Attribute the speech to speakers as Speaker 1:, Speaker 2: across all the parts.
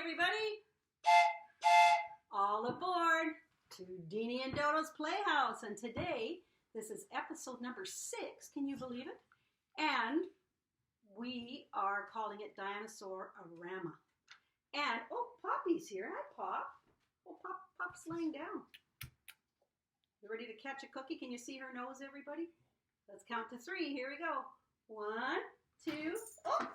Speaker 1: everybody! All aboard to Deenie and Dodo's Playhouse. And today, this is episode number 6. Can you believe it? And we are calling it Dinosaur-a-Rama. And, oh, Poppy's here. Hi, Pop. Oh, Pop's laying down. You ready to catch a cookie? Can you see her nose, everybody? Let's count to 3. Here we go. 1, 2, oh!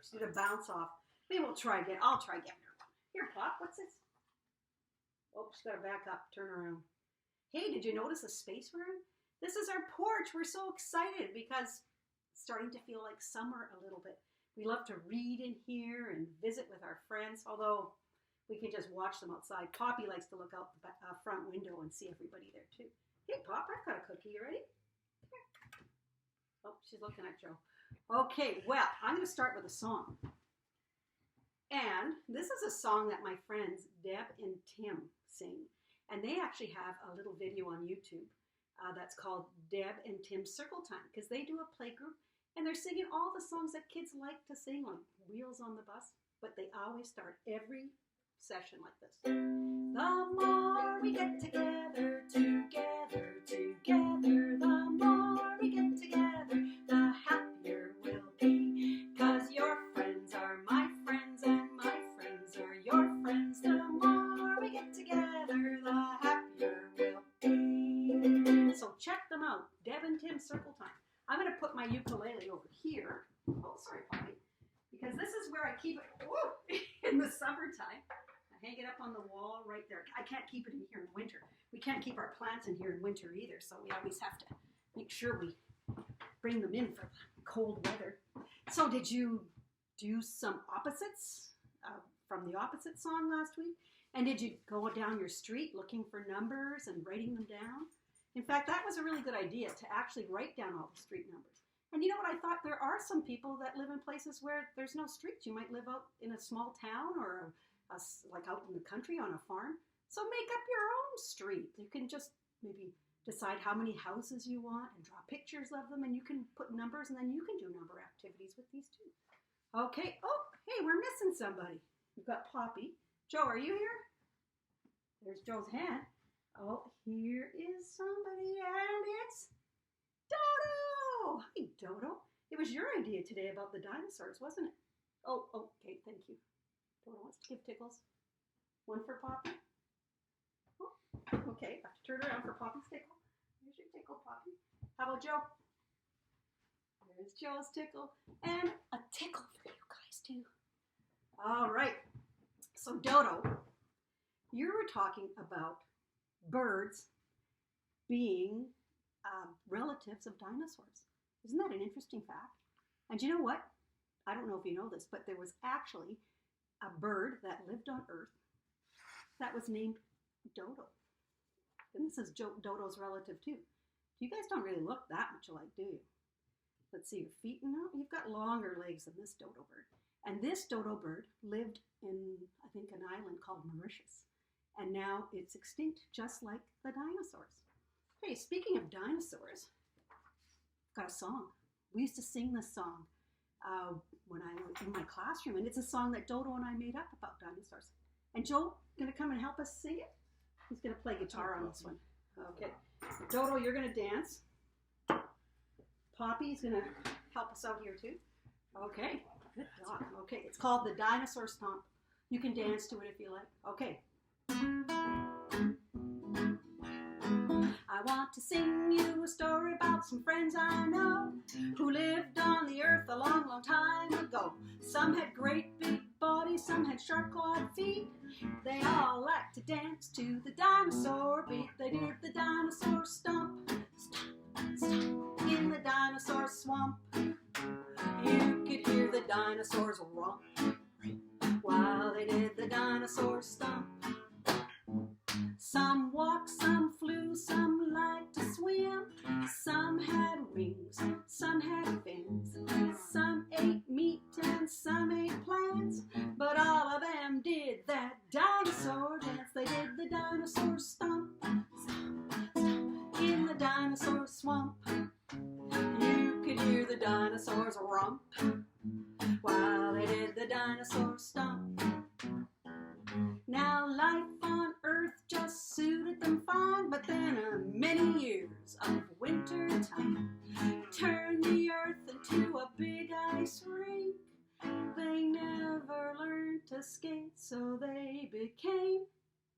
Speaker 1: She did a bounce off. Maybe we'll try again. I'll try again. Here, Pop, what's this? Oh, she's got to back up. Turn around. Hey, did you notice the space we're in? This is our porch. We're so excited because it's starting to feel like summer a little bit. We love to read in here and visit with our friends, although we can just watch them outside. Poppy likes to look out the front window and see everybody there too. Hey, Pop, I've got a cookie. You ready? Here. Oh, she's looking at Joe. Okay, well, I'm going to start with a song. And this is a song that my friends Deb and Tim sing. And they actually have a little video on YouTube that's called Deb and Tim's Circle Time, because they do a play group and they're singing all the songs that kids like to sing, like Wheels on the Bus, but they always start every session like this. The more we get together, the more we get together, the happier we'll be, 'cause your friends are my friends and my friends are your friends. The more we get together, the happier we'll be. So check them out, Deb and Tim's Circle Time. I'm going to put my ukulele over here. Oh, sorry, Poppy. Because this is where I keep it in the summertime. I hang it up on the wall right there. I can't keep it in here in winter. We can't keep our plants in here in winter either, so we always have to make sure we bring them in for cold weather. So did you do some opposites from the opposite song last week? And did you go down your street looking for numbers and writing them down? In fact, that was a really good idea, to actually write down all the street numbers. And you know what I thought? There are some people that live in places where there's no streets. You might live out in a small town or like out in the country on a farm. So make up your own street. You can just maybe decide how many houses you want and draw pictures of them, and you can put numbers, and then you can do number activities with these too. Okay. Oh, hey, we're missing somebody. We've got Poppy. Joe, are you here? There's Joe's hand. Oh, here is somebody, and it's Dodo! Hi, Dodo. It was your idea today about the dinosaurs, wasn't it? Oh, okay, thank you. Dodo wants to give tickles. One for Poppy. Oh, okay, I have to turn around for Poppy's tickle. Here's your tickle, Poppy. How about Joe? There's Joe's tickle. And a tickle for you guys, too. All right. So, Dodo, you were talking about birds being relatives of dinosaurs. Isn't that an interesting fact? And you know what? I don't know if you know this, but there was actually a bird that lived on Earth that was named Dodo. And this is Dodo's relative too. You guys don't really look that much alike, do you? Let's see your feet. No, you've got longer legs than this dodo bird. And this dodo bird lived in, I think, an island called Mauritius. And now it's extinct, just like the dinosaurs. Hey, speaking of dinosaurs, I've got a song. We used to sing this song when I was in my classroom, and it's a song that Dodo and I made up about dinosaurs. And Joe, going to come and help us sing it? He's going to play guitar on this one. Okay. Dodo, you're going to dance. Poppy's going to help us out here too. Okay. Good job. Okay. It's called the Dinosaur Stomp. You can dance to it if you like. Okay. I want to sing you a story about some friends I know who lived on the earth a long, long time ago. Some had great big bodies, some had sharp clawed feet. They all liked to dance to the dinosaur beat. They did the dinosaur stomp, stomp, stomp in the dinosaur swamp. You could hear the dinosaurs romp while they did the dinosaur stomp. Some walked, some flew, some liked to swim. Some had wings, some had fins. Some ate meat and some ate plants. But all of them did that dinosaur dance. They did the dinosaur stomp, stomp, stomp in the dinosaur swamp. You could hear the dinosaurs romp while they did the dinosaur stomp. escaped, so they became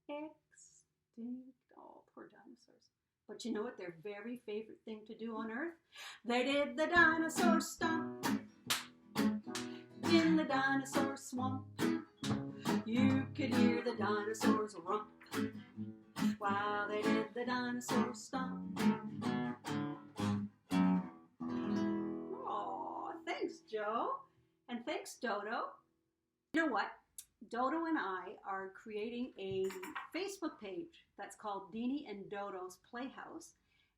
Speaker 1: extinct. Oh, poor dinosaurs. But you know what their very favorite thing to do on Earth? They did the dinosaur stomp in the dinosaur swamp. You could hear the dinosaurs rump while they did the dinosaur stomp. Oh, thanks, Joe. And thanks, Dodo. You know what? Dodo and I are creating a Facebook page that's called Deenie and Dodo's Playhouse.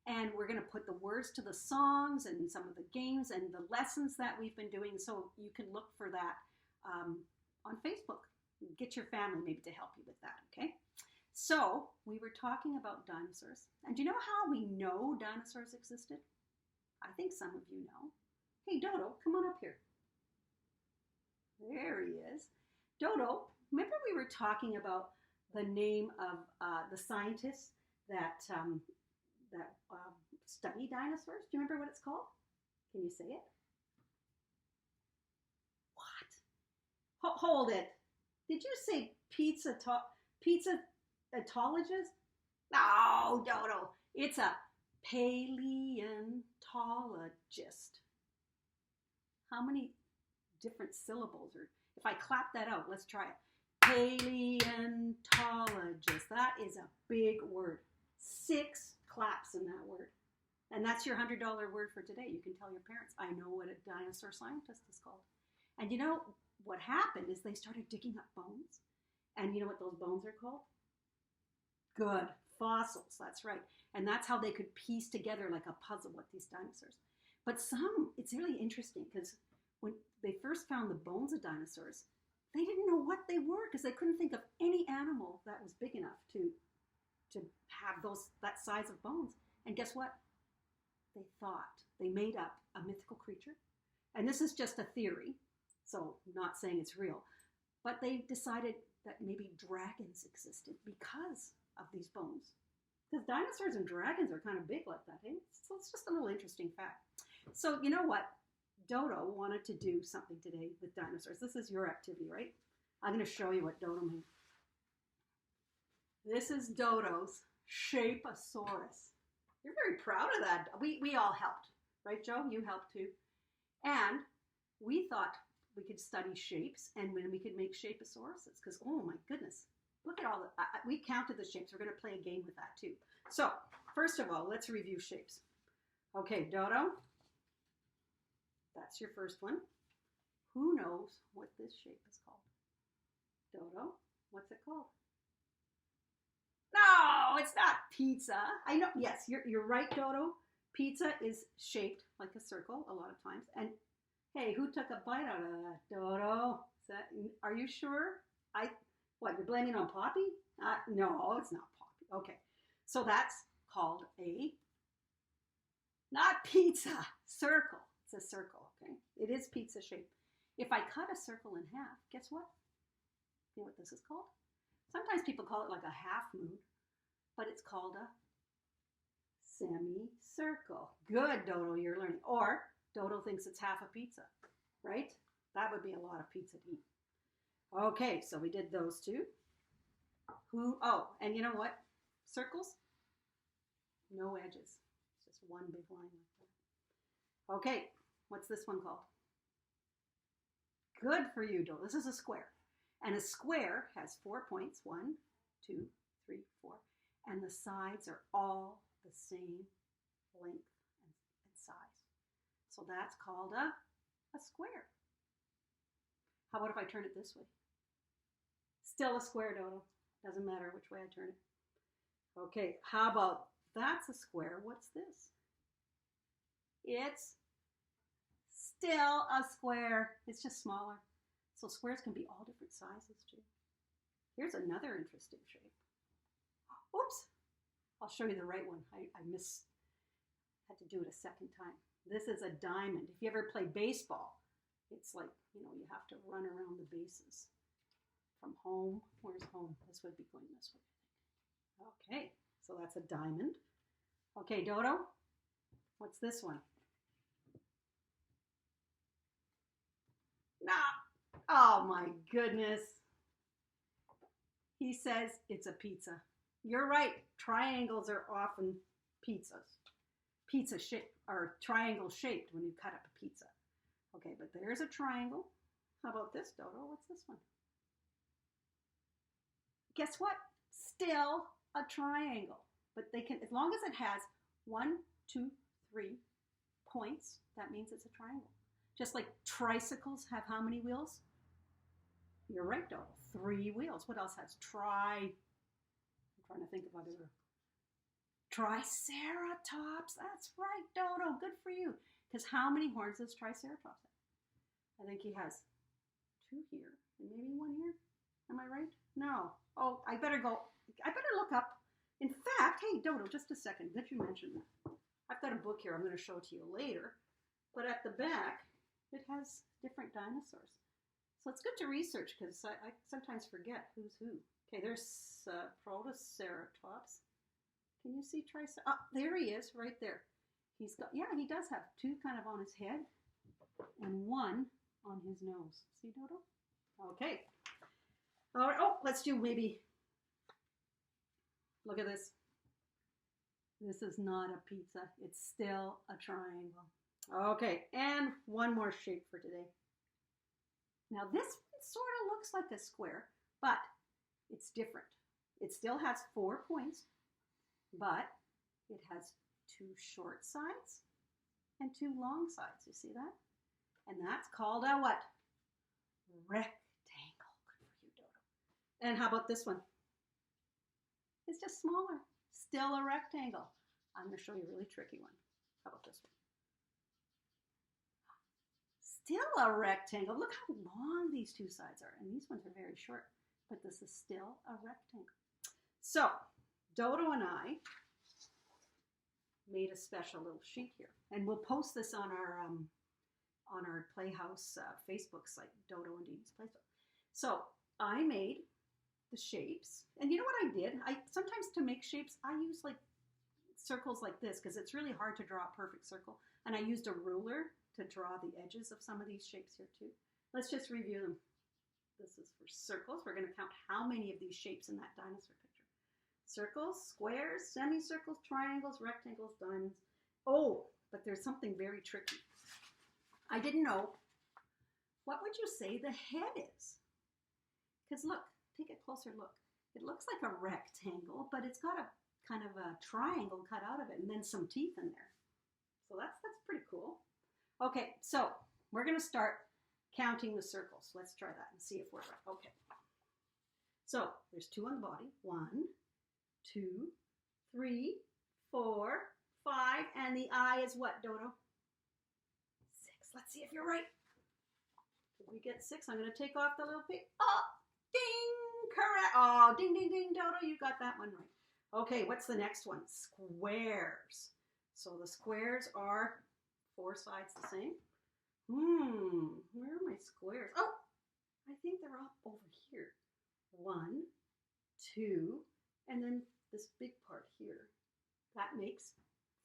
Speaker 1: And we're going to put the words to the songs and some of the games and the lessons that we've been doing, so you can look for that on Facebook. Get your family maybe to help you with that, okay? So we were talking about dinosaurs. And do you know how we know dinosaurs existed? I think some of you know. Hey, Dodo, come on up here. There he is. Dodo, remember we were talking about the name of the scientists that study dinosaurs? Do you remember what it's called? Can you say it? What? Hold it. Did you say pizza-atologist? No, Dodo. It's a paleontologist. How many different syllables? Or if I clap that out, let's try it. Paleontologist. That is a big word. 6 claps in that word. And that's your $100 word for today. You can tell your parents, I know what a dinosaur scientist is called. And you know what happened is they started digging up bones. And you know what those bones are called? Good. Fossils. That's right. And that's how they could piece together like a puzzle with these dinosaurs. But it's really interesting because when they first found the bones of dinosaurs, they didn't know what they were because they couldn't think of any animal that was big enough to have that size of bones. And guess what? They made up a mythical creature. And this is just a theory, so not saying it's real. But they decided that maybe dragons existed because of these bones. Because dinosaurs and dragons are kind of big like that, eh? So it's just a little interesting fact. So you know what? Dodo wanted to do something today with dinosaurs. This is your activity, right? I'm going to show you what Dodo made. This is Dodo's Shapeosaurus. You're very proud of that. We all helped, right, Joe? You helped too. And we thought we could study shapes and when we could make Shapeosauruses because, oh my goodness, look at all the, we counted the shapes. We're going to play a game with that too. So first of all, let's review shapes. Okay, Dodo, that's your first one. Who knows what this shape is called? Dodo, what's it called? No, it's not pizza. I know, yes, you're right, Dodo. Pizza is shaped like a circle a lot of times. And hey, who took a bite out of that, Dodo? Are you sure? What, you're blaming on Poppy? No, it's not Poppy. Okay, so that's called not pizza, circle. It's a circle, okay? It is pizza shaped. If I cut a circle in half, guess what? You know what this is called? Sometimes people call it like a half moon, but it's called a semicircle. Good, Dodo, you're learning. Or Dodo thinks it's half a pizza, right? That would be a lot of pizza to eat. Okay, so we did those two. And you know what? Circles, no edges. It's just one big line like that. Okay, what's this one called? Good for you, Dodo. This is a square. And a square has 4 points, 1, 2, 3, 4. And the sides are all the same length and size. So that's called a square. How about if I turn it this way? Still a square, Dodo. Doesn't matter which way I turn it. Okay, how about that's a square. What's this? It's still a square. It's just smaller. So squares can be all different sizes too. Here's another interesting shape. Oops. I'll show you the right one. I had to do it a second time. This is a diamond. If you ever play baseball, it's like, you have to run around the bases. From home, where's home? This would be going this way. Okay, so that's a diamond. Okay, Dodo, what's this one? Nah. Oh my goodness. He says it's a pizza. You're right. Triangles are often pizzas. Pizza shape or triangle shaped when you cut up a pizza. Okay, but there's a triangle. How about this, Dodo? What's this one? Guess what? Still a triangle. But they can, as long as it has 1, 2, 3 points, that means it's a triangle. Just like tricycles have how many wheels? You're right, Dodo. 3 wheels. What else has I'm trying to think of other. Triceratops. That's right, Dodo. Good for you. Because how many horns does Triceratops have? I think he has 2 here and maybe 1 here. Am I right? No. Oh, I better look up. In fact, hey, Dodo, just a second. Did you mention that? I've got a book here. I'm going to show it to you later. But at the back, it has different dinosaurs. So it's good to research because I sometimes forget who's who. Okay, there's Protoceratops. Can you see Triceratops? Oh, there he is, right there. He's got, yeah, he does have 2 kind of on his head and 1 on his nose. See, Dodo? Okay. All right. Oh, let's do maybe. Look at this. This is not a pizza. It's still a triangle. Okay, and one more shape for today. Now this one sort of looks like a square, but it's different. It still has 4 points, but it has 2 short sides and 2 long sides. You see that? And that's called a what? Rectangle. Good for you, Dodo. And how about this one? It's just smaller. Still a rectangle. I'm going to show you a really tricky one. How about this one? Still a rectangle. Look how long these 2 sides are. And these ones are very short. But this is still a rectangle. So, Dodo and I made a special little sheet here. And we'll post this on our Playhouse Facebook site, Dodo and Deenie's Playhouse. So, I made the shapes. And you know what I did? Sometimes to make shapes, I use like circles like this because it's really hard to draw a perfect circle. And I used a ruler to draw the edges of some of these shapes here too. Let's just review them. This is for circles. We're going to count how many of these shapes in that dinosaur picture. Circles, squares, semicircles, triangles, rectangles, diamonds. Oh, but there's something very tricky. I didn't know. What would you say the head is? Because look, take a closer look. It looks like a rectangle, but it's got a kind of a triangle cut out of it and then some teeth in there. So that's pretty cool. Okay, so we're going to start counting the circles. Let's try that and see if we're right. Okay. So there's 2 on the body. 1, 2, 3, 4, 5, and the eye is what, Dodo? 6. Let's see if you're right. Did we get 6? I'm going to take off the little pig. Oh, ding, correct. Oh, ding, ding, ding, Dodo, you got that one right. Okay, what's the next one? Squares. So the squares are 4 sides the same. Where are my squares? Oh, I think they're all over here. 1, 2, and then this big part here. That makes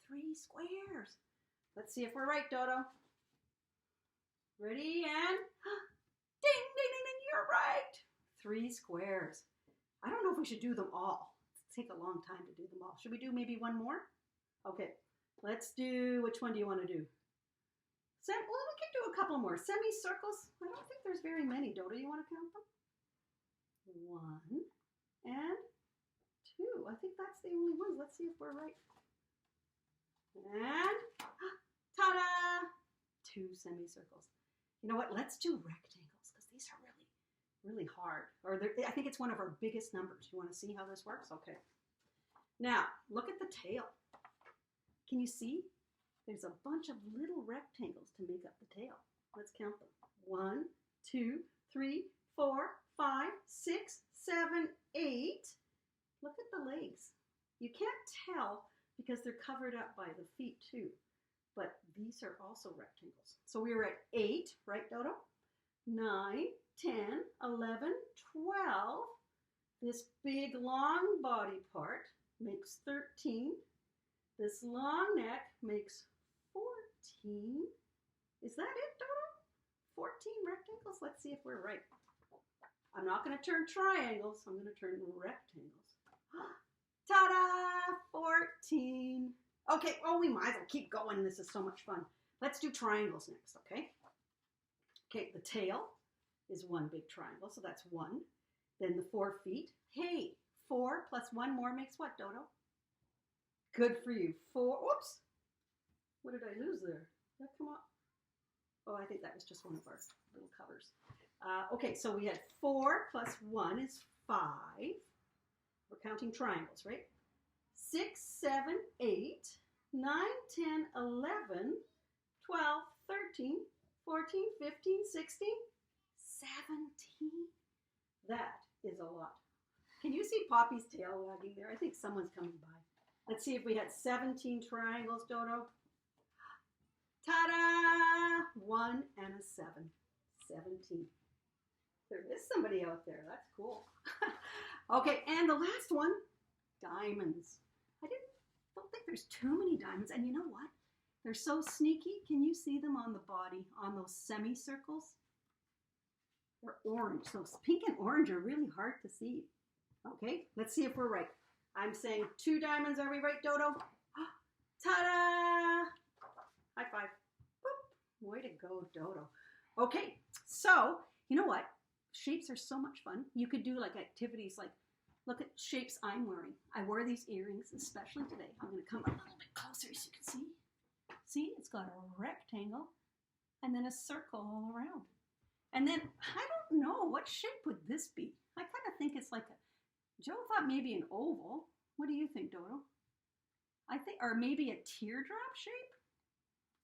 Speaker 1: 3 squares. Let's see if we're right, Dodo. Ready, and ding, ding, ding, ding, you're right. 3 squares. I don't know if we should do them all. It'll take a long time to do them all. Should we do maybe one more? Okay, let's do, which one do you want to do? Well, we can do a couple more. Semicircles. I don't think there's very many. Dodo, you want to count them? 1 and 2. I think that's the only ones. Let's see if we're right. And ta-da! 2 semicircles. You know what? Let's do rectangles because these are really, really hard. Or I think it's one of our biggest numbers. You want to see how this works? Okay. Now, look at the tail. Can you see? There's a bunch of little rectangles to make up the tail. Let's count them. 1, 2, 3, 4, 5, 6, 7, 8. Look at the legs. You can't tell because they're covered up by the feet too. But these are also rectangles. So we were at 8, right, Dodo? 9, 10, 11, 12. This big long body part makes 13. This long neck makes 14. Is that it, Dodo? 14 rectangles? Let's see if we're right. I'm not going to turn triangles. I'm going to turn rectangles. Ta-da! 14. Okay, oh, we might as well keep going. This is so much fun. Let's do triangles next, okay? Okay, the tail is one big triangle, so that's 1. Then the 4 feet. Hey, 4 plus 1 more makes what, Dodo? Good for you. 4. Whoops. What did I lose there? Did that come up? Oh, I think that was just one of our little covers. Okay, so we had 4 plus 1 is 5. We're counting triangles, right? 6, 7, 8, 9, 10, 11, 12, 13, 14, 15, 16, 17. That is a lot. Can you see Poppy's tail wagging there? I think someone's coming by. Let's see if we had 17 triangles, Dodo. Ta-da! 1 and a 7. 17. There is somebody out there. That's cool. Okay, and the last one, diamonds. I don't think there's too many diamonds. And you know what? They're so sneaky. Can you see them on the body, on those semicircles? They're orange. Those pink and orange are really hard to see. Okay, let's see if we're right. I'm saying 2 diamonds. Are we right, Dodo? Ta-da! High five. Boop. Way to go, Dodo. Okay, so you know what? Shapes are so much fun. You could do like activities like, look at shapes I'm wearing. I wear these earrings, especially today. I'm going to come a little bit closer so you can see. See, it's got a rectangle and then a circle all around. And then, I don't know, what shape would this be? I kind of think it's like Joe thought maybe an oval. What do you think, Dodo? I think, or maybe a teardrop shape?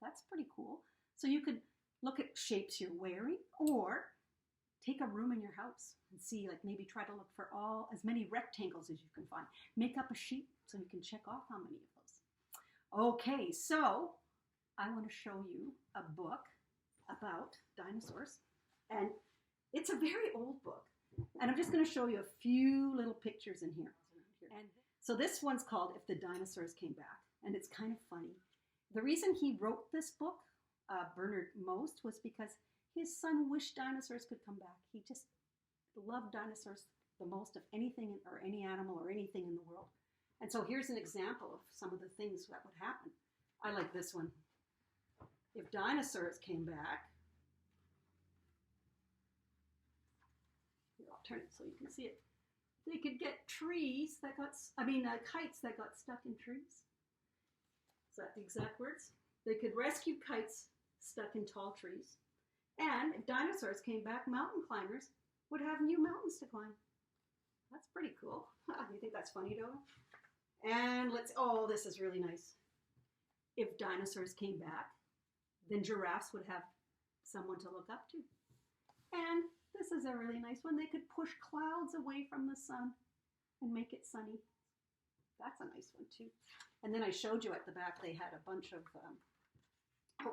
Speaker 1: That's pretty cool. So you could look at shapes you're wearing, or take a room in your house and see, like maybe try to look for as many rectangles as you can find. Make up a sheet so you can check off how many of those. Okay, so I want to show you a book about dinosaurs. And it's a very old book. And I'm just going to show you a few little pictures in here. And so this one's called If the Dinosaurs Came Back. And it's kind of funny. The reason he wrote this book, Bernard Most, was because his son wished dinosaurs could come back. He just loved dinosaurs the most of anything or any animal or anything in the world. And so here's an example of some of the things that would happen. I like this one. If dinosaurs came back, here, I'll turn it so you can see it. They could get kites that got stuck in trees. Is that the exact words? They could rescue kites stuck in tall trees. And if dinosaurs came back, mountain climbers would have new mountains to climb. That's pretty cool. You think that's funny, Dodo? And this is really nice. If dinosaurs came back, then giraffes would have someone to look up to. And this is a really nice one. They could push clouds away from the sun and make it sunny. That's a nice one too. And then I showed you at the back, they had a bunch of,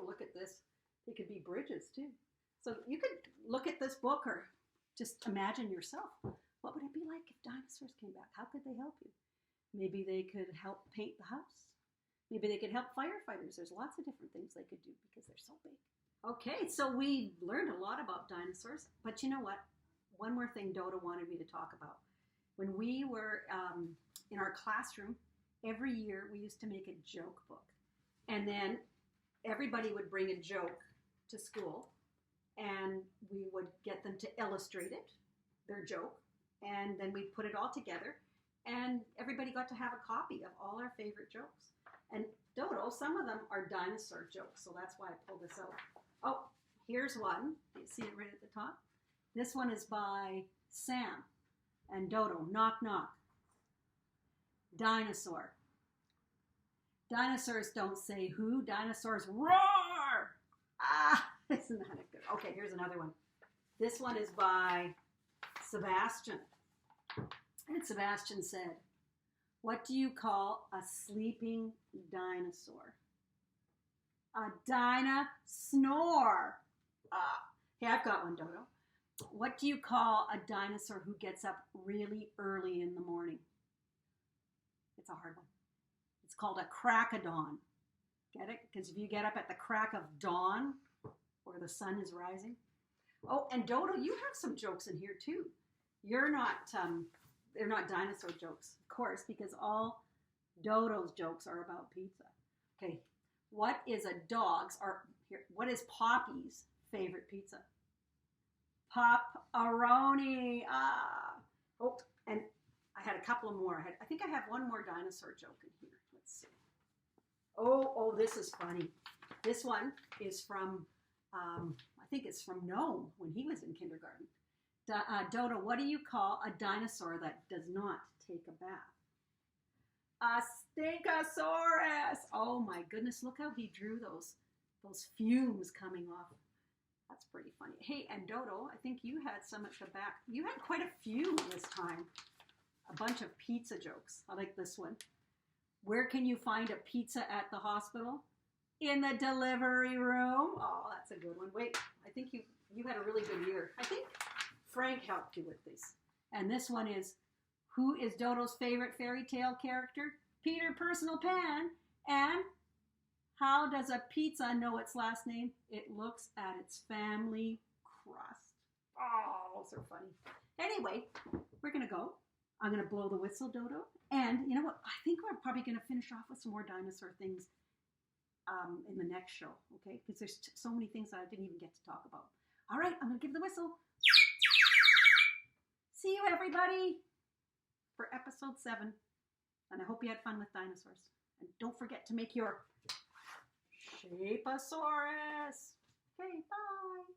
Speaker 1: look at this. They could be bridges too. So you could look at this book or just imagine yourself. What would it be like if dinosaurs came back? How could they help you? Maybe they could help paint the house. Maybe they could help firefighters. There's lots of different things they could do because they're so big. Okay, so we learned a lot about dinosaurs, but you know what? One more thing Dodo wanted me to talk about. When we were in our classroom, every year we used to make a joke book. And then everybody would bring a joke to school, and we would get them to illustrate it, their joke, and then we'd put it all together, and everybody got to have a copy of all our favorite jokes. And Dodo, some of them are dinosaur jokes, so that's why I pulled this out. Oh, here's one. You see it right at the top? This one is by Sam and Dodo. Knock, knock. Dinosaur. Dinosaurs don't say who. Dinosaurs roar. Ah, isn't that good? Okay, here's another one. This one is by Sebastian. And Sebastian said, what do you call a sleeping dinosaur? A dino-snore. Hey, I've got one, Dodo. What do you call a dinosaur who gets up really early in the morning? It's a hard one. It's called a crack-a-dawn. Get it? Because if you get up at the crack of dawn, or the sun is rising. Oh, and Dodo, you have some jokes in here too. You're not, they're not dinosaur jokes, of course, because all Dodo's jokes are about pizza. Okay, what is a dog's, or here, what is Poppy's favorite pizza? Pop-a-roni. Ah. Oh, and I had a couple more. I think I have one more dinosaur joke in here. Let's see. Oh, this is funny. This one is from, I think it's from Noam when he was in kindergarten. Dodo, what do you call a dinosaur that does not take a bath? A stinkosaurus. Oh my goodness, look how he drew those fumes coming off. That's pretty funny. Hey, and Dodo, I think you had some at the back. You had quite a few this time. A bunch of pizza jokes. I like this one. Where can you find a pizza at the hospital? In the delivery room. Oh, that's a good one. Wait, I think you had a really good year. I think Frank helped you with this. And this one is, who is Dodo's favorite fairy tale character? Peter Personal Pan. And how does a pizza know its last name? It looks at its family crust. Oh, those are funny. Anyway, we're going to go. I'm going to blow the whistle, Dodo. And you know what? I think we're probably going to finish off with some more dinosaur things in the next show, okay? Because there's so many things that I didn't even get to talk about. All right, I'm going to give the whistle. See you, everybody, for episode 7. And I hope you had fun with dinosaurs. And don't forget to make your Shapeosaurus. Okay, bye.